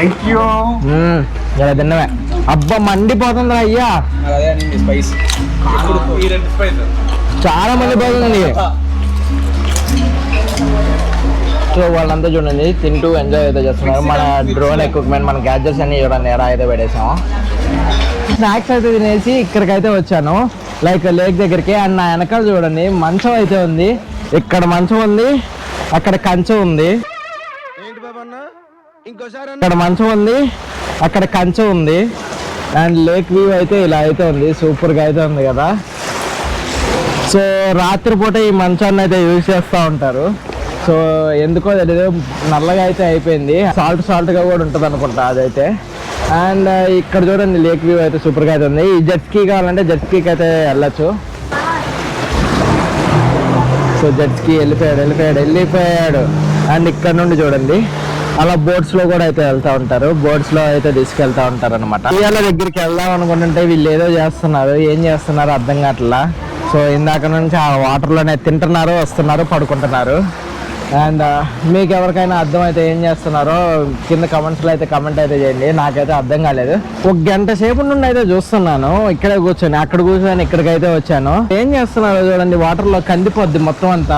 ఇలా తిన్నవే. అబ్బా మండిపోతుంది అయ్యా, చాలా మండిపోతుంది. సో వాళ్ళంతా చూడండి తింటూ ఎంజాయ్ అయితే చేస్తున్నారు. మన డ్రోన్ ఎక్విప్మెంట్, మన గ్యాడ్జెట్స్ అన్ని చూడండి ఎలా అయితే పెట్టేసాము. స్నాక్స్ అయితే తినేసి ఇక్కడికైతే వచ్చాను, లైక్ లేక్ దగ్గరికి. అండ్ నా వెనకాల చూడండి మంచం అయితే ఉంది. ఇక్కడ మంచం ఉంది, అక్కడ కంచె ఉంది. ఇక్కడ మంచం ఉంది, అక్కడ కంచె ఉంది. అండ్ లేక్ వ్యూ అయితే ఇలా అయితే ఉంది, సూపర్గా అయితే ఉంది కదా. సో రాత్రిపూట ఈ మంచాన్ని అయితే యూజ్ చేస్తూ ఉంటారు. సో ఎందుకో తెలియదు నల్లగా అయితే అయిపోయింది, సాల్ట్గా కూడా ఉంటుంది అనుకుంటా అదైతే. అండ్ ఇక్కడ చూడండి లేక్ వ్యూ అయితే సూపర్గా అయితే ఉంది. ఈ జెట్ స్కీ కావాలంటే జెట్ స్కీకి అయితే వెళ్ళచ్చు. సో జెట్ స్కీ వెళ్ళిపోయాడు. అండ్ ఇక్కడ నుండి చూడండి అలా బోట్స్లో కూడా అయితే వెళ్తూ ఉంటారు, బోట్స్లో అయితే తీసుకెళ్తూ ఉంటారు అనమాట. ఇవాళ దగ్గరికి వెళ్దాం అనుకుంటుంటే వీళ్ళు ఏదో చేస్తున్నారు, ఏం చేస్తున్నారు అర్థం కావట్లా. సో ఇందాక నుంచి ఆ వాటర్లోనే తింటున్నారు, వస్తున్నారు, పడుకుంటున్నారు. అండ్ మీకు ఎవరికైనా అర్థమైతే ఏం చేస్తున్నారో కింద కమెంట్స్లో అయితే కమెంట్ అయితే చేయండి. నాకైతే అర్థం కాలేదు. ఒక గంట సేపు నుండి అయితే చూస్తున్నాను, ఇక్కడే కూర్చొని అక్కడ కూర్చొని ఇక్కడికైతే వచ్చాను. ఏం చేస్తున్నారో చూడండి, వాటర్లో కందిపోద్ది మొత్తం అంతా.